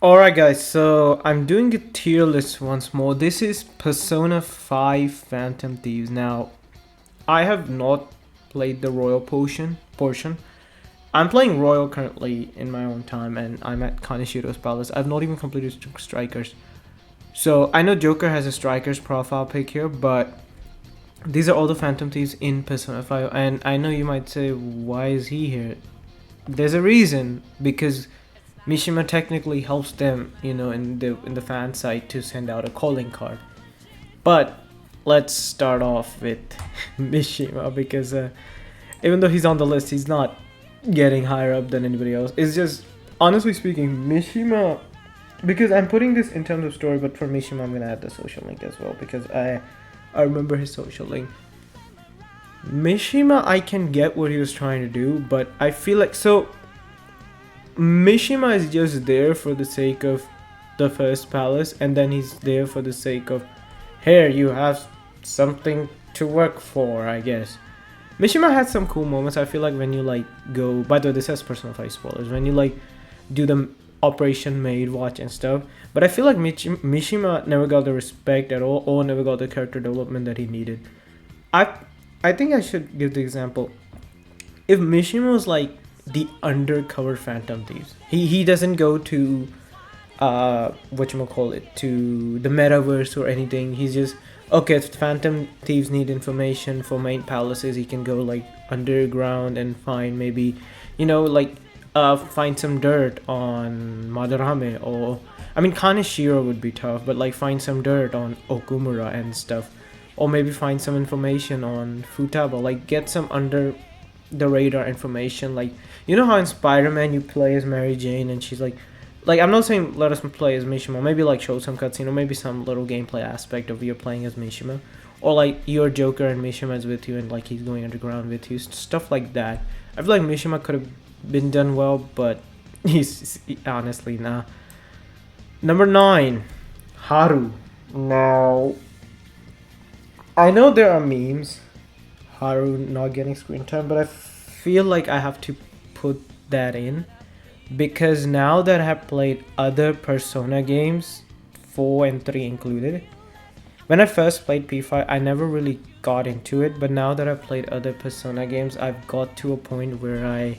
Alright guys, so I'm doing a tier list once more. This is Persona 5 Phantom Thieves. Now, I have not played the Royal portion. I'm playing Royal currently in my own time and I'm at Kaneshiro's Palace. I've not even completed Strikers. So, I know Joker has a Strikers profile pic here, but these are all the Phantom Thieves in Persona 5. And I know you might say, why is he here? There's a reason, because Mishima technically helps them, in the fan site to send out a calling card. But let's start off with Mishima because even though he's on the list, he's not getting higher up than anybody else. It's just, honestly speaking, Mishima, because I'm putting this in terms of story, but for Mishima, I'm gonna add the social link as well because I remember his social link. Mishima, I can get what he was trying to do, but I feel like Mishima is just there for the sake of the first palace, and then he's there for the sake of, here, you have something to work for, I guess. Mishima had some cool moments. I feel like when you go, by the way, this has Persona 5 spoilers, when you do the Operation Maid Watch and stuff, but I feel like Mishima never got the respect at all, or never got the character development that he needed. I think I should give the example. If Mishima was like the undercover Phantom Thieves, he doesn't go to whatchamacallit, to the metaverse or anything. He's just, okay, if Phantom Thieves need information for main palaces, he can go like underground and find maybe, find some dirt on Madarame, or I mean Kaneshiro would be tough, but like find some dirt on Okumura and stuff, or maybe find some information on Futaba, like get some under the radar information. Like, you know how in Spider-Man you play as Mary Jane and she's like I'm not saying let us play as Mishima, maybe like show some cutscene or maybe some little gameplay aspect of you're playing as Mishima, or like your Joker and Mishima is with you and like he's going underground with you, stuff like that. I feel like Mishima could have been done well, but he's honestly nah. Number 9, Haru. Now, I know there are memes Haru not getting screen time, but I feel like I have to put that in because now that I have played other Persona games, 4 and 3 included, when I first played P5, I never really got into it, but now that I've played other Persona games, I've got to a point where I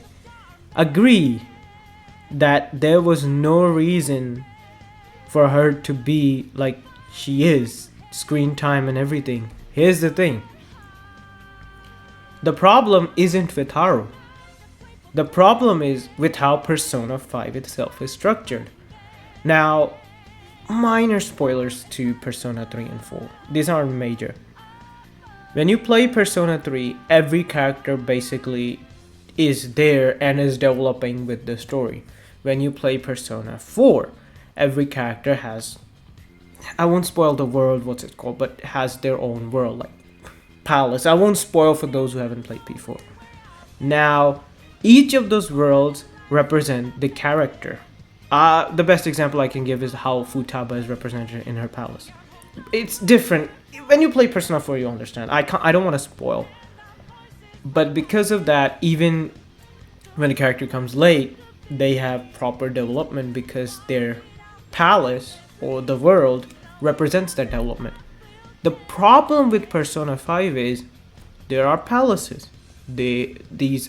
agree that there was no reason for her to be like she is, screen time and everything. Here's the thing. The problem isn't with Haru. The problem is with how Persona 5 itself is structured. Now, minor spoilers to Persona 3 and 4. These aren't major. When you play Persona 3, every character basically is there and is developing with the story. When you play Persona 4, every character has, I won't spoil the world, what's it called, but has their own world, like palace. I won't spoil for those who haven't played P4. Now, each of those worlds represent the character. The best example I can give is how Futaba is represented in her palace. It's different. When you play Persona 4, you understand. I don't want to spoil. But because of that, even when the character comes late, they have proper development because their palace or the world represents that development. The problem with Persona 5 is there are palaces.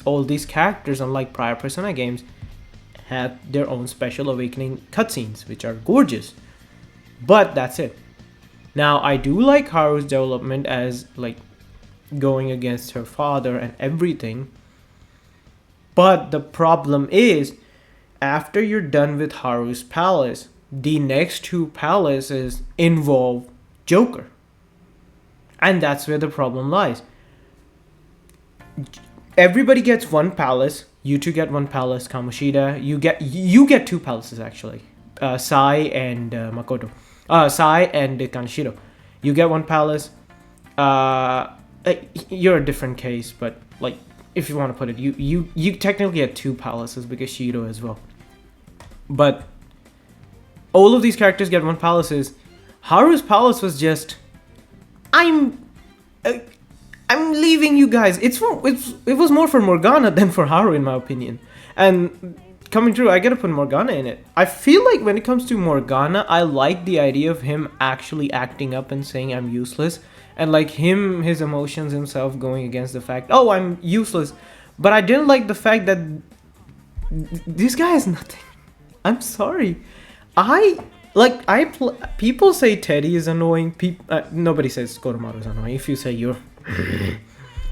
All these characters, unlike prior Persona games, have their own special awakening cutscenes, which are gorgeous. But that's it. Now, I do like Haru's development as like going against her father and everything. But the problem is, after you're done with Haru's palace, the next 2 palaces involve Joker. And that's where the problem lies. Everybody gets 1 palace. You 2 get 1 palace. Kamoshida, you get 2 palaces actually. Sai and Makoto. Sai and Kaneshiro. You get 1 palace. You're a different case, but like if you want to put it, you technically get 2 palaces because Shiro as well. But all of these characters get 1 palaces. Haru's palace was just, I'm leaving you guys. It was more for Morgana than for Haru, in my opinion. And coming true, I gotta put Morgana in it. I feel like when it comes to Morgana, I like the idea of him actually acting up and saying I'm useless, and like his emotions himself going against the fact, oh, I'm useless. But I didn't like the fact that this guy is nothing. I'm sorry. I like people say Teddy is annoying. Nobody says Koromaru is annoying. If you say you're,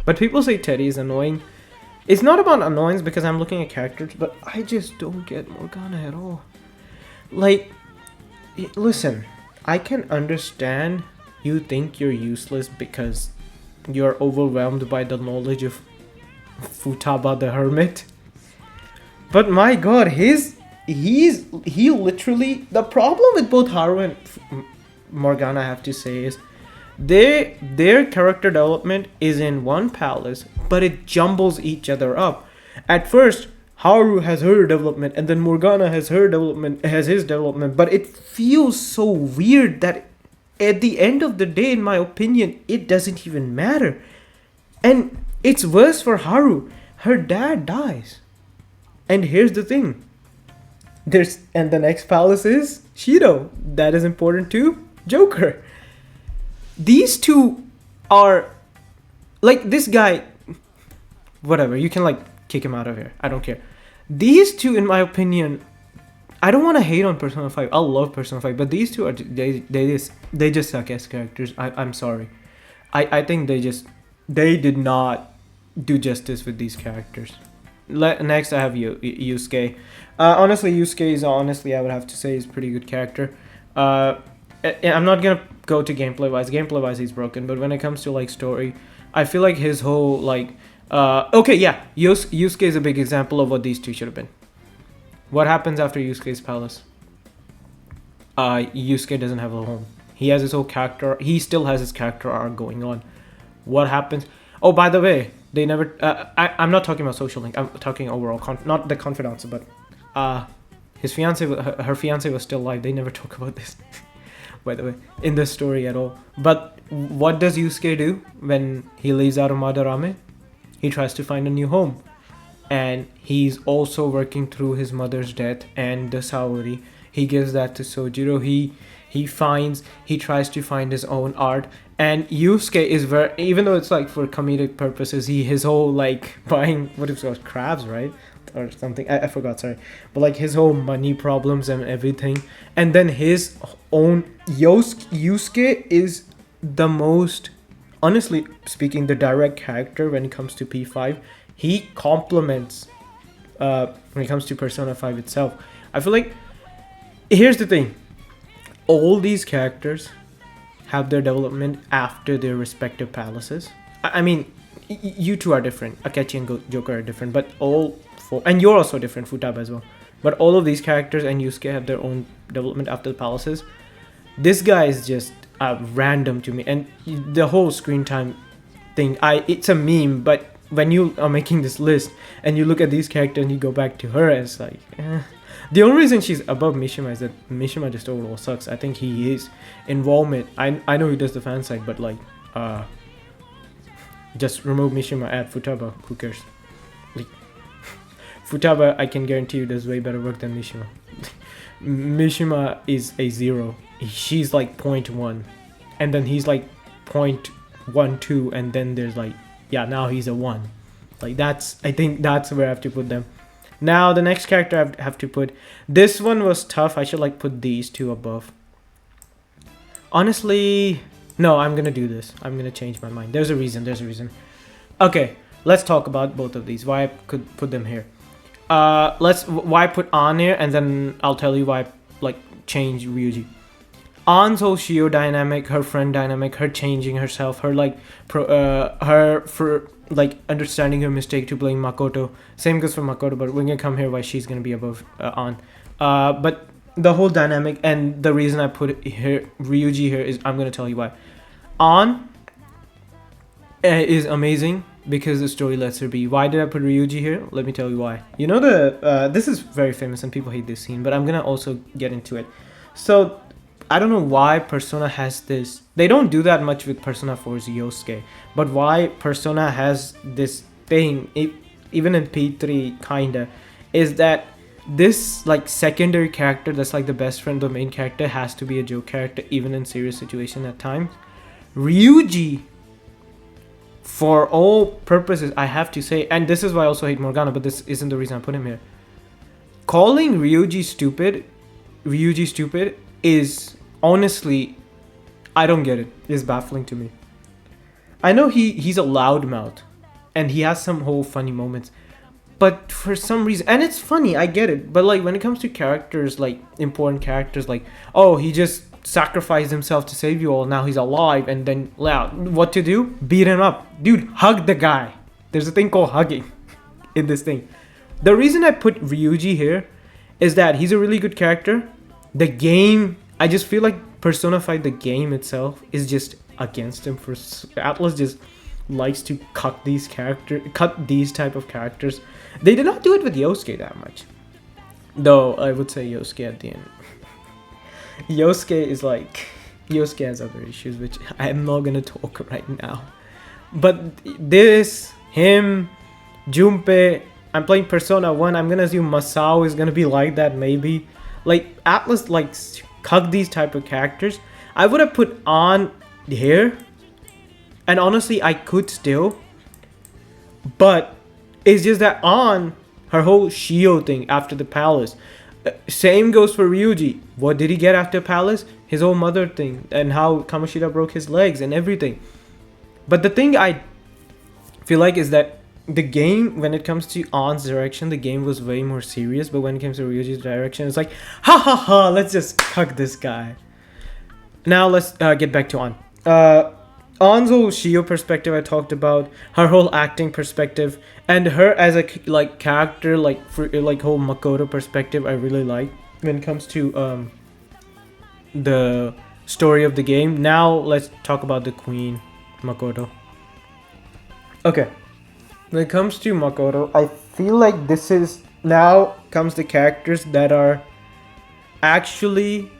but people say Teddy is annoying. It's not about annoyance because I'm looking at characters, but I just don't get Morgana at all. Like, listen, I can understand you think you're useless because you're overwhelmed by the knowledge of Futaba the Hermit. But my god, he literally, the problem with both Haru and Morgana, I have to say, is their character development is in one palace, but it jumbles each other up. At first, Haru has her development, and then Morgana has his development, but it feels so weird that at the end of the day, in my opinion, it doesn't even matter. And it's worse for Haru. Her dad dies. And here's the thing. And the next palace is Shido. That is important too. Joker. These two are like, this guy, whatever, you can like kick him out of here. I don't care. These two, in my opinion, I don't want to hate on Persona 5. I love Persona 5, but these two are they just suck as characters. I'm sorry. I think they did not do justice with these characters. Next, I have Yusuke. Honestly, Yusuke is I would have to say is a pretty good character. I'm not gonna go to gameplay wise. Gameplay wise, he's broken. But when it comes to like story, I feel like his whole like Yusuke is a big example of what these two should have been. What happens after Yusuke's palace? Yusuke doesn't have a home. He has his whole character. He still has his character arc going on. What happens? Oh, by the way, they never. I'm not talking about social link. I'm talking overall. Not the confidants, but his fiance, her fiance was still alive. They never talk about this, by the way, in the story at all. But what does Yusuke do when he leaves out of Madarame? He tries to find a new home, and he's also working through his mother's death and the Saori. He gives that to Sojiro. He tries to find his own art. And Yusuke is very, even though it's like for comedic purposes, his whole like buying, what is it called, crabs, right? Or something, I forgot, sorry. But like his whole money problems and everything. And then his own, Yusuke is the most, honestly speaking, the direct character when it comes to P5. He complements, when it comes to Persona 5 itself. I feel like, here's the thing. All these characters have their development after their respective palaces. I mean, you two are different. Akechi and Joker are different, but all four, and you're also different, Futaba as well. But all of these characters and Yusuke have their own development after the palaces. This guy is just random to me, and the whole screen time thing. It's a meme, but when you are making this list and you look at these characters and you go back to her, it's like. The only reason she's above Mishima is that Mishima just overall sucks. I think his involvement, I know he does the fan side, but like, just remove Mishima, add Futaba, who cares? Like, Futaba, I can guarantee you does way better work than Mishima. Mishima is a 0. She's like 0.1. And then he's like 0.12, and then there's like, yeah, now he's a 1. Like I think that's where I have to put them. Now, the next character I have to put... This one was tough. I should, like, put these two above. Honestly... No, I'm gonna do this. I'm gonna change my mind. There's a reason. Okay, let's talk about both of these. Why I could put them here. Why I put An here, and then I'll tell you why I, like, change Ryuji. An's whole Shio dynamic, her friend dynamic, her changing herself, her, like, like understanding her mistake to blame Makoto. Same goes for Makoto, but we're gonna come here why she's gonna be above An. But the whole dynamic, and the reason I put here Ryuji here is I'm gonna tell you why. An is amazing because the story lets her be. Why did I put Ryuji here? Let me tell you why. You know this is very famous and people hate this scene, but I'm gonna also get into it. So I don't know why Persona has this. They don't do that much with Persona 4's Yosuke, but why Persona has this thing, even in P3 kinda, is that this like secondary character that's like the best friend of the main character has to be a joke character even in serious situation at times. Ryuji, for all purposes, I have to say, and this is why I also hate Morgana, but this isn't the reason I put him here. Calling Ryuji stupid is honestly, I don't get it. It's baffling to me. I know he's a loudmouth and he has some whole funny moments, but for some reason, and it's funny, I get it, but like when it comes to characters, like important characters, like, oh, he just sacrificed himself to save you all, now he's alive, and then what to do? Beat him up. Dude, hug the guy. There's a thing called hugging in this thing. The reason I put Ryuji here is that he's a really good character. The game, I just feel like Persona 5, the game itself, is just against him. For Atlus just likes to cut these type of characters. They did not do it with Yosuke that much, though. I would say Yosuke at the end. Yosuke has other issues which I am not gonna talk right now. But this, him, Junpei, I'm playing Persona 1, I'm gonna assume Masao is gonna be like that maybe. Like, Atlus likes to cut these type of characters. I would have put on here, and honestly I could still, but it's just that on her whole Shio thing after the palace. Same goes for Ryuji. What did he get after palace? His whole mother thing, and how Kamoshida broke his legs and everything. But the thing I feel like is that the game, when it comes to On's direction, the game was way more serious. But when it comes to Ryuji's direction, it's like, ha ha ha, let's just hug this guy. Now let's get back to On. On's whole Shio perspective I talked about, her whole acting perspective, and her as a like character, like for like whole Makoto perspective, I really like when it comes to the story of the game. Now let's talk about the Queen Makoto. Okay, when it comes to Makoto, I feel like this is now comes the characters that are actually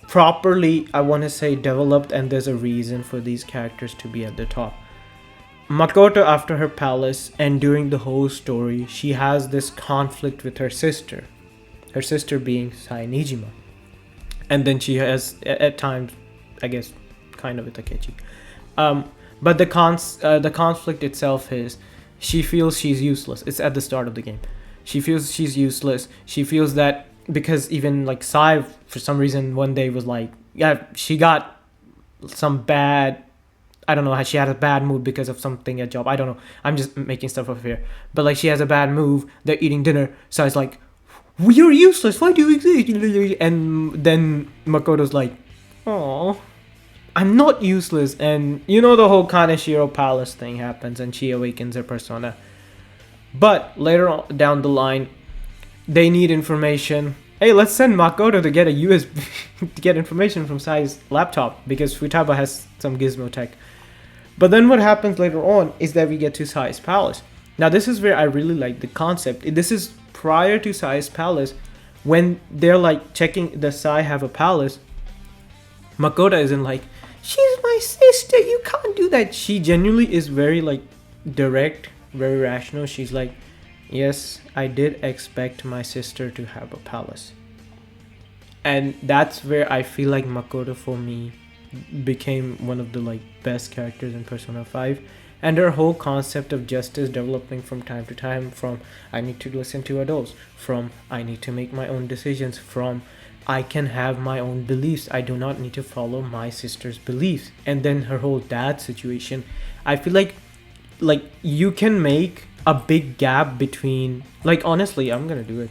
properly, I want to say, developed, and there's a reason for these characters to be at the top. Makoto, after her palace and during the whole story, she has this conflict with her sister being Sai Nijima, and then she has at times, I guess, kind of with Akechi. But the conflict itself is she feels she's useless. It's at the start of the game. She feels she's useless. She feels that because even like Sai, for some reason, one day was like, yeah, she got some bad, I don't know, she had a bad mood because of something at job. I don't know. I'm just making stuff up here. But like she has a bad move. They're eating dinner. Sai's like, you're useless. Why do you exist? And then Makoto's like, oh, I'm not useless. And you know the whole Kaneshiro Palace thing happens and she awakens her persona. But later on down the line, they need information. Hey, let's send Makoto to get a USB to get information from Sai's laptop because Futaba has some gizmo tech. But then what happens later on is that we get to Sai's palace. Now this is where I really like the concept. This is prior to Sai's palace, when they're like checking does Sai have a palace. Makoto isn't like, she's my sister, you can't do that. She genuinely is very like direct, very rational. She's like, yes, I did expect my sister to have a palace. And that's where I feel like Makoto for me became one of the like best characters in Persona 5. And her whole concept of justice developing from time to time, from I need to listen to adults, from I need to make my own decisions, from I can have my own beliefs, I do not need to follow my sister's beliefs. And then her whole dad situation, I feel like you can make a big gap between, like, honestly, I'm gonna do it.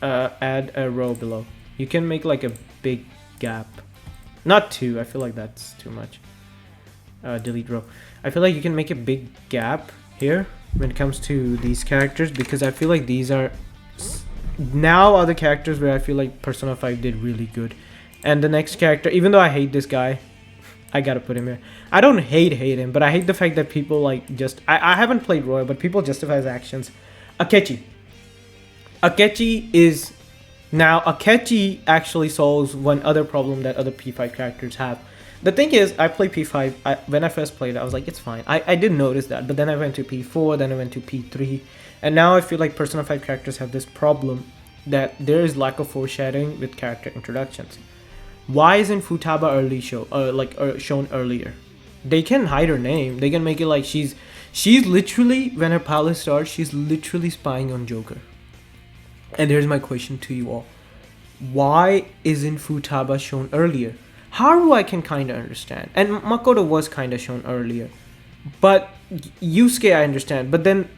Add a row below. You can make like a big gap, not two, I feel like that's too much. Delete row. I feel like you can make a big gap here when it comes to these characters, because I feel like these are now other characters where I feel like Persona 5 did really good. And the next character, even though I hate this guy, I gotta put him here. I don't hate him, but I hate the fact that people like just... I haven't played Roy, but people justify his actions. Akechi. Akechi is... Now, Akechi actually solves one other problem that other P5 characters have. The thing is, I play P5. When I first played, I was like, it's fine. I did notice that, but then I went to P4, then I went to P3, and now I feel like Persona 5 characters have this problem that there is lack of foreshadowing with character introductions. Why isn't Futaba early shown earlier? They can hide her name. They can make it like she's literally, when her palace starts, she's literally spying on Joker. And here's my question to you all: why isn't Futaba shown earlier? Haru I can kind of understand, and Makoto was kind of shown earlier, but Yusuke I understand. But then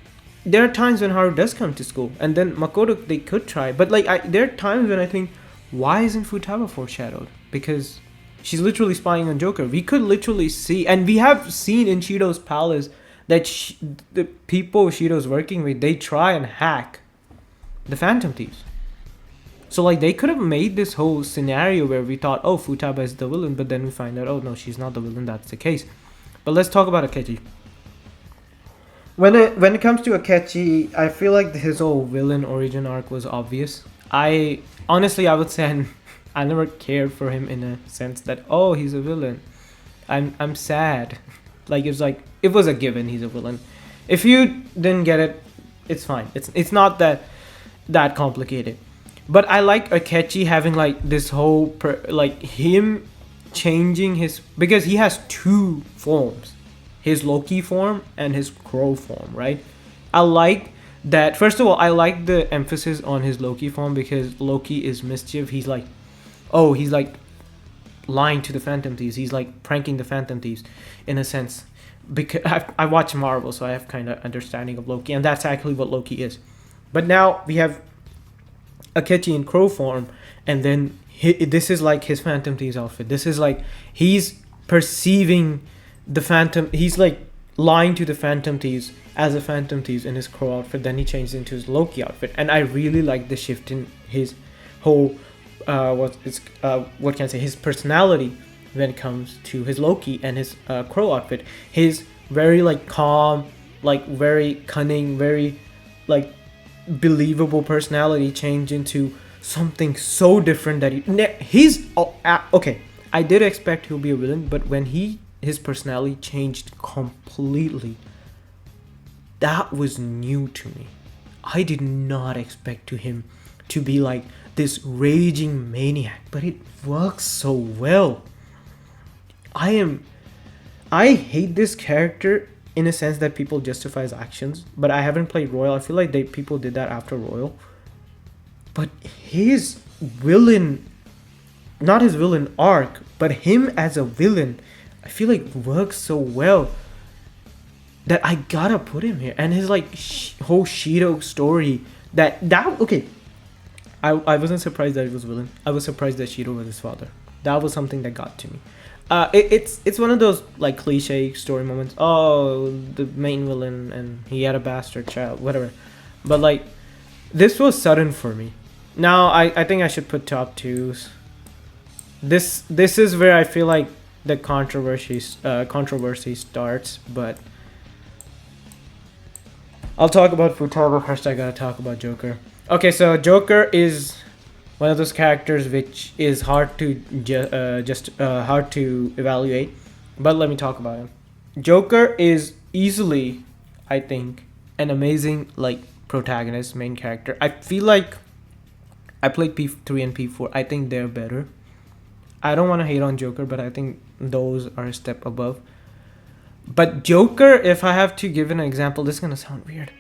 there are times when Haru does come to school, and then Makoto they could try, but like there are times when I think, why isn't Futaba foreshadowed? Because she's literally spying on Joker. We could literally see, and we have seen in Shido's palace that the people Shido's working with, they try and hack the Phantom Thieves. So like they could have made this whole scenario where we thought, oh, Futaba is the villain, but then we find out, oh no, she's not the villain. That's the case. But let's talk about Akechi. When it comes to Akechi, I feel like his whole villain origin arc was obvious. I honestly, I would say I never cared for him in a sense that, oh, he's a villain. I'm sad. Like it was a given he's a villain. If you didn't get it, it's fine. It's not that complicated. But I like Akechi having like this whole like him changing his, because he has two forms, his Loki form and his Crow form, right? I like that. First of all, I like the emphasis on his Loki form, because Loki is mischief. He's like, oh, he's like lying to the Phantom Thieves. He's like pranking the Phantom Thieves in a sense. Because I watch Marvel, so I have kind of understanding of Loki, and that's actually what Loki is. But now we have Akechi in Crow form, and then this is like his Phantom Thieves outfit. This is like he's perceiving the Phantom. He's like lying to the Phantom Thieves as a Phantom Thieves in his Crow outfit. Then he changes into his Loki outfit, and I really like the shift in his whole what can I say, his personality when it comes to his Loki and his Crow outfit. His very like calm, like very cunning, very like believable personality changed into something so different that he's okay. I did expect he'll be a villain, but when his personality changed completely, that was new to me. I did not expect him to be like this raging maniac, but it works so well. I hate this character in a sense that people justify his actions, but I haven't played Royal. I feel like people did that after Royal. But his villain, not his villain arc, but him as a villain, I feel like works so well that I gotta put him here. And his like whole Shido story, that okay, I wasn't surprised that he was villain. I was surprised that Shido was his father. That was something that got to me. It's one of those like cliche story moments. Oh, the main villain and he had a bastard child, whatever. But like, this was sudden for me. Now I think I should put top twos. This is where I feel like the controversy starts. But I'll talk about Futaba first. I gotta talk about Joker. Okay, so Joker is one of those characters which is hard to hard to evaluate, but let me talk about him. Joker is easily, I think, an amazing like protagonist, main character. I feel like I played P3 and P4. I think they're better. I don't want to hate on Joker, but I think those are a step above. But Joker, if I have to give an example, this is gonna sound weird,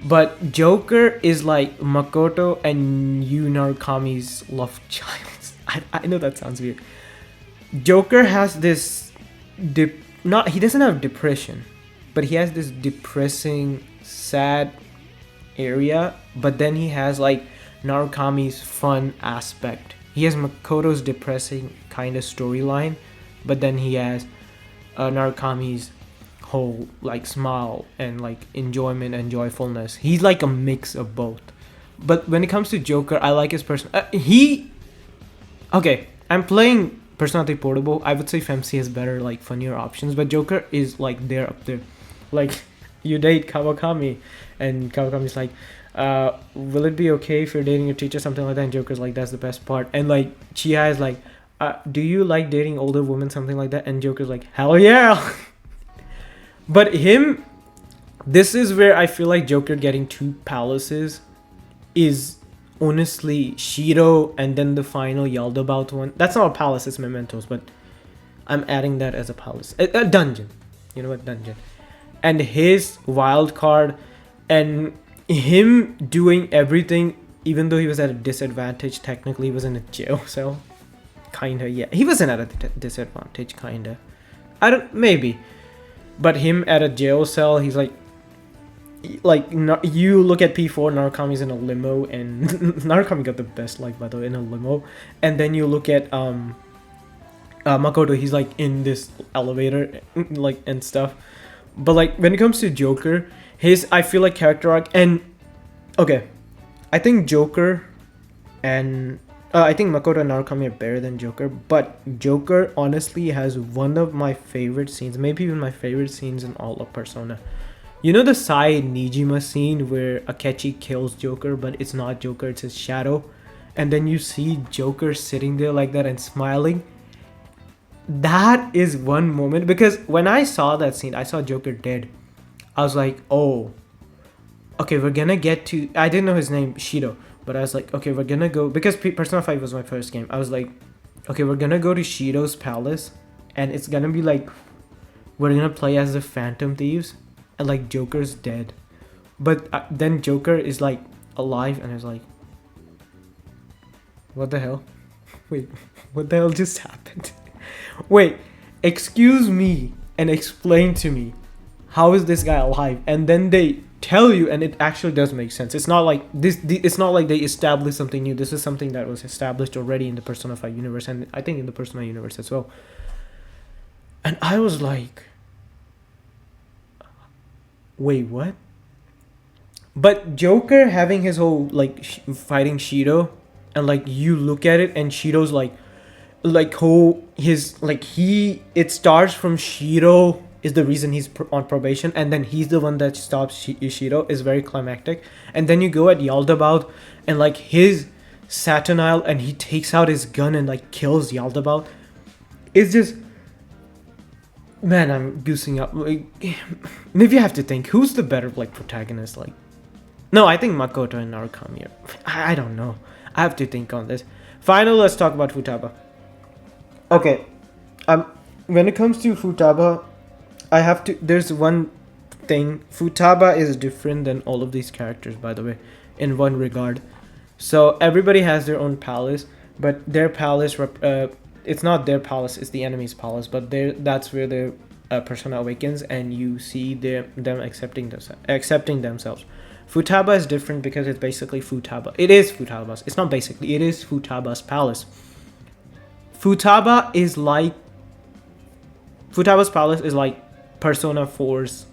but Joker is like Makoto and Yu Narukami's love child. I know that sounds weird. Joker has this he doesn't have depression, but he has this depressing, sad area. But then he has like Narukami's fun aspect. He has Makoto's depressing kind of storyline, but then he has Narukami's whole like smile and like enjoyment and joyfulness. He's like a mix of both. But when it comes to Joker, I like his person. Okay, I'm playing Persona 3 Portable. I would say FMC has better like funnier options, but Joker is like there up there. Like, you date Kawakami, and Kawakami's like, will it be okay if you're dating your teacher, something like that, and Joker's like, that's the best part. And like Chihaya is like, Do you like dating older women, something like that? And Joker's like, hell yeah. But him, this is where I feel like Joker getting two palaces is honestly Shiro, and then the final Yaldabaoth one. That's not a palace, it's Mementos, but I'm adding that as a palace. A dungeon. You know what? Dungeon. And his wild card, and him doing everything, even though he was at a disadvantage, technically he was in a jail cell. Kinda, yeah. He wasn't at a disadvantage, kinda. I don't, maybe. But him at a jail cell, he's like, you look at P4, Narukami's in a limo, and Narukami got the best life, by the way, in a limo. And then you look at Makoto, he's like in this elevator, like, and stuff. But like when it comes to Joker, his, I feel like, character arc, and okay, I think Joker and I think Makoto and Narukami are better than Joker, but Joker honestly has one of my favorite scenes, maybe even my favorite scenes in all of Persona. You know the Sai Nijima scene where Akechi kills Joker, but it's not Joker, it's his shadow, and then you see Joker sitting there like that and smiling. That is one moment, because when I saw that scene, I saw Joker dead. I was like, oh, okay, we're gonna get to, I didn't know his name, Shido, but I was like, okay, we're gonna go, because Persona 5 was my first game. I was like, okay, we're gonna go to Shido's palace, and it's gonna be like, we're gonna play as the Phantom Thieves, and like Joker's dead. But then Joker is like alive, and I was like, what the hell? Wait, what the hell just happened? Wait, excuse me and explain to me, how is this guy alive? And then they tell you, and it actually does make sense. It's not like this. It's not like they established something new. This is something that was established already in the Persona 5 universe, and I think in the Persona universe as well. And I was like, wait, what? But Joker having his whole like fighting Shido, and like you look at it, and Shido's like whole his like he it starts from Shiro is the reason he's on probation, and then he's the one that stops Shiro, is very climactic. And then you go at Yaldabaoth, and like his Saturnile, and he takes out his gun and like kills Yaldabaoth. It's just, man, I'm goosing up. Like, maybe I have to think, who's the better like protagonist? Like, no, I think Makoto and Narukami are, I don't know, I have to think on this. Finally, let's talk about Futaba. Okay, when it comes to Futaba, I have to, there's one thing. Futaba is different than all of these characters, by the way, in one regard. So everybody has their own palace, but their palace, it's not their palace, it's the enemy's palace, but that's where their persona awakens, and you see them accepting themselves. Futaba is different because it's basically Futaba. It is Futaba's. It's not basically. It is Futaba's palace. Futaba's palace is like Persona 4's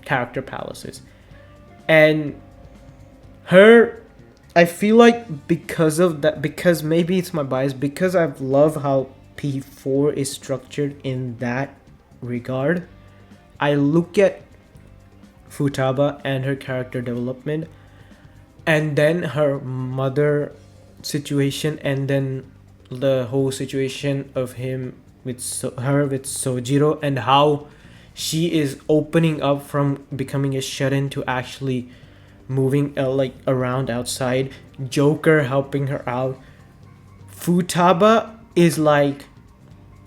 character palaces. And her, I feel like because of that, because maybe it's my bias, because I love how P4 is structured in that regard, I look at Futaba and her character development, and then her mother situation, and then the whole situation of him with her with Sojiro, and how she is opening up from becoming a shut-in to actually moving like around outside, Joker helping her out. Futaba is like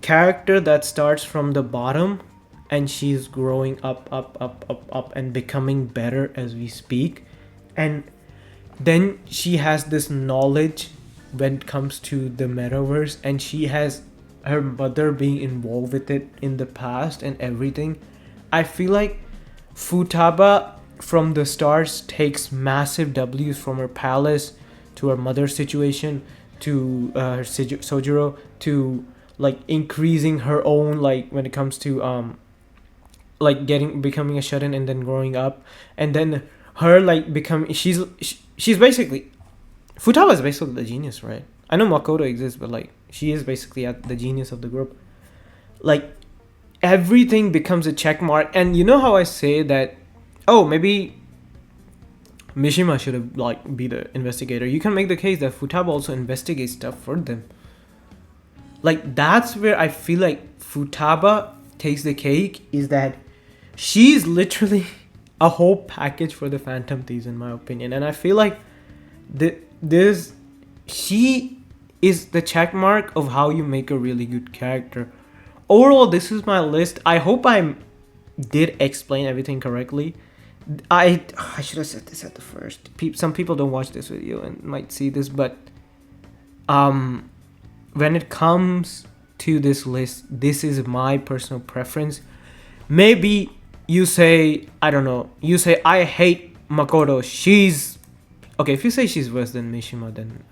character that starts from the bottom, and she's growing up and becoming better as we speak. And then she has this knowledge when it comes to the metaverse, and she has her mother being involved with it in the past and everything. I feel like Futaba from the stars takes massive W's from her palace to her mother situation to her Sojiro, to like increasing her own, like when it comes to like becoming a shut-in and then growing up, and then her like becoming, she's basically, Futaba is basically the genius, right? I know Makoto exists, but like she is basically at the genius of the group. Like everything becomes a check mark. And you know how I say that, oh, maybe Mishima should have like be the investigator. You can make the case that Futaba also investigates stuff for them. Like, that's where I feel like Futaba takes the cake, is that she's literally a whole package for the Phantom Thieves, in my opinion. And I feel like this, she is the check mark of how you make a really good character. Overall, this is my list. I hope I did explain everything correctly. I should have said this at the first. Some people don't watch this video and might see this, but when it comes to this list, this is my personal preference. Maybe you say, I don't know, you say I hate Makoto. She's okay. If you say she's worse than Mishima, then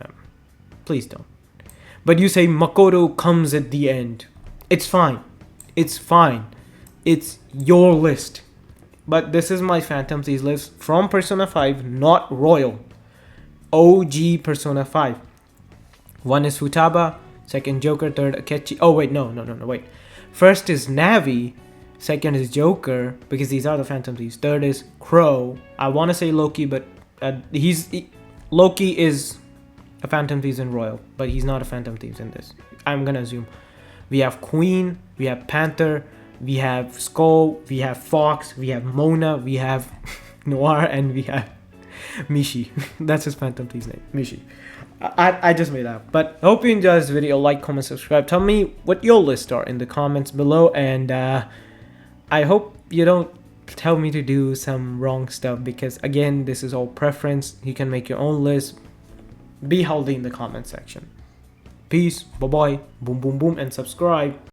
please don't. But you say Makoto comes at the end. It's fine. It's fine. It's your list. But this is my Phantom Thieves list from Persona 5, not Royal. OG Persona 5. One is Futaba, second Joker, third Akechi. Oh wait, no, wait. First is Navi, second is Joker, because these are the Phantom Thieves. Third is Crow. I want to say Loki, but Loki is a Phantom Thieves in Royal, but he's not a Phantom Thieves in this. I'm gonna assume. We have Queen, we have Panther, we have Skull, we have Fox, we have Mona, we have Noir, and we have Mishi. That's his Phantom Thieves name, Mishi. I just made that up. But I hope you enjoyed this video. Like, comment, subscribe. Tell me what your lists are in the comments below. And I hope you don't tell me to do some wrong stuff, because again, this is all preference. You can make your own list. Be healthy in the comment section. Peace. Bye-bye. Boom, boom, boom. And subscribe.